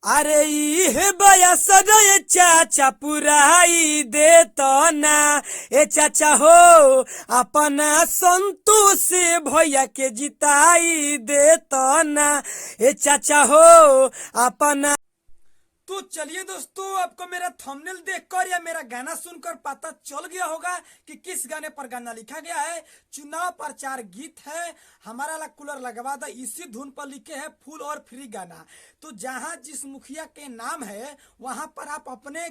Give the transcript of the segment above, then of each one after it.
अरे इहे बयस रे चाचा पुराई दे तो ना। ए चाचा हो अपना संतोष भैया के जिताई दे तो ना। ए चाचा हो अपना। तो चलिए दोस्तों, आपको मेरा थंबनेल देखकर या मेरा गाना सुनकर पता चल गया होगा कि किस गाने पर गाना लिखा गया है। चुनाव प्रचार गीत है। हमारा ला कूलर लगवा दो, इसी धुन पर लिखे है फुल और फ्री गाना। तो जहां जिस मुखिया के नाम है वहां पर आप अपने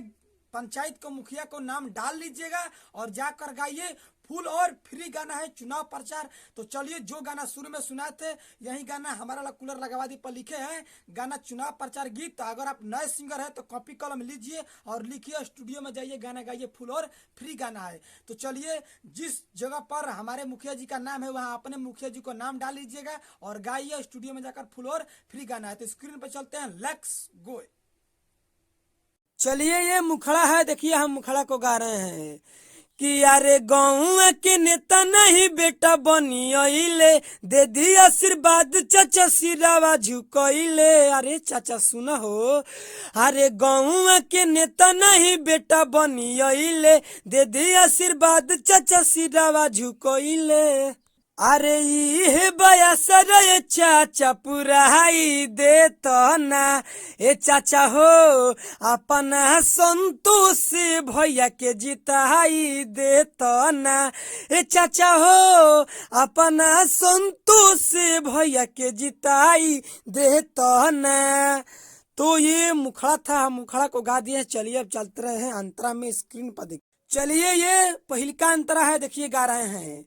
पंचायत को मुखिया को नाम डाल लीजिएगा और जाकर गाइए। फुल और फ्री गाना है, चुनाव प्रचार। तो चलिए, जो गाना शुरू में सुनाए थे यही गाना हमारा ला कूलर लगवा दी पर लिखे हैं गाना चुनाव प्रचार गीत। तो अगर आप नए सिंगर है तो कॉपी कलम लीजिए और लिखिए, स्टूडियो में जाइए, गाना गाइए। फुल और फ्री गाना है। तो चलिए, जिस जगह पर हमारे मुखिया जी का नाम है वहां अपने मुखिया जी को नाम डाल लीजिएगा और गाइए, स्टूडियो में जाकर। फुल और फ्री गाना है। तो स्क्रीन पर चलते हैं, लेट्स गो। चलिए, ये मुखड़ा है, देखिए हम मुखड़ा को गा रहे हैं कि अरे गाँव के नेता नहीं बेटा बनियले, दे दी आशीर्वाद चाचा सिरावा झुकइले। अरे चाचा सुन हो, अरे गाँव के नेता नहीं बेटा बनियले, दे दी आशीर्वाद चाचा सिरावा झुकइले। अरे इहे बयस रे चाचा पुराई दे तो ना। ए चाचा हो अपना संतोष भैया के जिताई दे तो ना। ए चाचा हो अपना संतोष भैया के जिताई दे तो ना। तो ये मुखड़ा था, हम मुखड़ा को गा दिए। चलिए अब चलते रहे हैं अंतरा में, स्क्रीन पर देख। चलिए, ये पहली का अंतरा है, देखिए गा रहे हैं।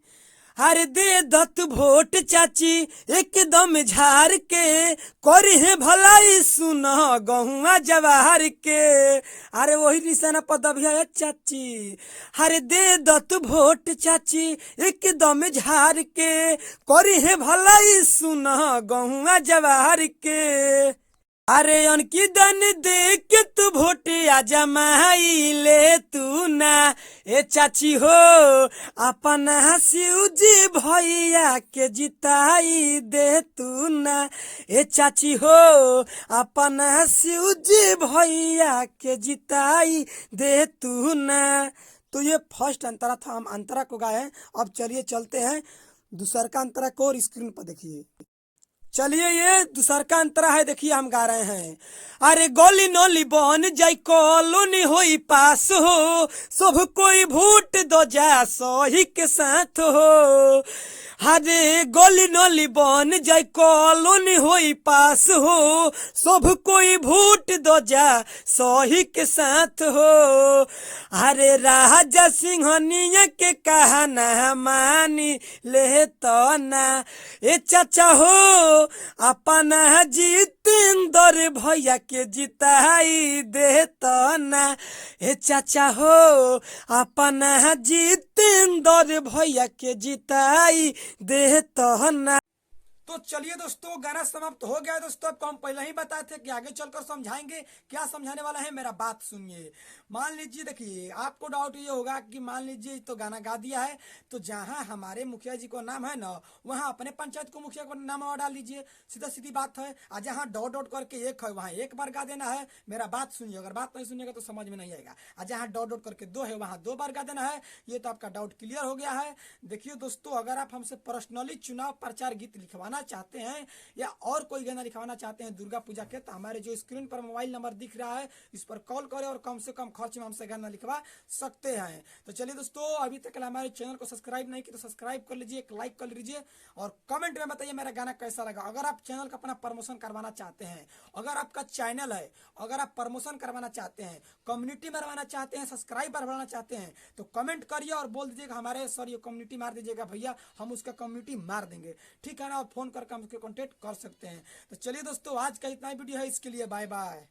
हर दे दत्त वोट चाची एकदम झार के, करी है भलाई सुन गहुआ जवाहर के। अरे वही निशाना पर दबिया चाची। हर दे दत्त वोट चाची एकदम झार के, करी है भलाई सुन गहुआ जवाहर के। अरे अनकी दन दे के तू वोटे आजमाई ले तू ना। ए चाची हो अपना शिवजी भैया के जिताई दे तू ना। ए चाची हो अपना शिवजी भैया के जिताई दे तू ना। तो ये फर्स्ट अंतरा था, हम अंतरा को गाए। अब चलिए चलते हैं दूसरा का अंतरा को, और स्क्रीन पर देखिए। चलिए, ये दूसर का अंतरा है, देखिए हम गा रहे हैं। अरे गोली नोली बन जाई कॉलोनी होई पास हो, सब कोई वोट दो जा सही के साथ हो। अरे गोली नोली बन जाई कॉलोनी होई पास हो, सब कोई वोट दो जा सही के साथ हो। अरे राजा सिंहनिया के कहना मानी ले तो ना। ए चाचा हो अपना जितेंद्र भैया के जिताई दे तो ना। ए चाचा हो अपना जितेंद्र भैया के जिताई दे तो ना। तो चलिए दोस्तों, गाना समाप्त हो गया है। दोस्तों, आपको हम पहले ही बताए थे कि आगे चलकर समझाएंगे। क्या समझाने वाला है, मेरा बात सुनिए। मान लीजिए, देखिए आपको डाउट ये होगा कि मान लीजिए तो गाना गा दिया है, तो जहां हमारे मुखिया जी को नाम है ना, वहां अपने पंचायत को मुखिया को नाम और डाल लीजिए। सीधा सीधी बात है। और जहां डॉट डॉट करके एक है वहां एक बार गा देना है। मेरा बात सुनिए, अगर बात नहीं सुनिएगा तो समझ में नहीं आएगा। और जहां डॉट डॉट करके दो है वहां दो बार गा देना है। ये तो आपका डाउट क्लियर हो गया है। देखिए दोस्तों, अगर आप हमसे पर्सनली चुनाव प्रचार गीत लिखवाना चाहते हैं या और कोई गाना लिखवाना चाहते हैं दुर्गा पूजा के, तो हमारे जो स्क्रीन पर मोबाइल नंबर दिख रहा है इस पर कॉल करें और कम से कम खर्च में हमसे गाना लिखवा सकते हैं। तो चलिए दोस्तों, अभी तक हमारे चैनल को सब्सक्राइब नहीं किया तो सब्सक्राइब कर लीजिए, एक लाइक कर लीजिए और कमेंट में बताइए मेरा गाना कैसा लगा। अगर आप चैनल का अपना प्रमोशन करवाना चाहते हैं, अगर आपका चैनल है, अगर आप प्रमोशन करवाना चाहते हैं, कम्युनिटी में रहना चाहते हैं, सब्सक्राइबर बढ़ाना चाहते हैं, तो कमेंट करिए और बोल दीजिएगा हमारे सर ये कम्युनिटी मार दीजिएगा भैया, हम उसका कम्युनिटी मार देंगे। ठीक है ना, और फोन करके हम उसके कॉन्टेक्ट कर सकते हैं। तो चलिए दोस्तों, आज का इतना वीडियो है, इसके लिए बाय बाय।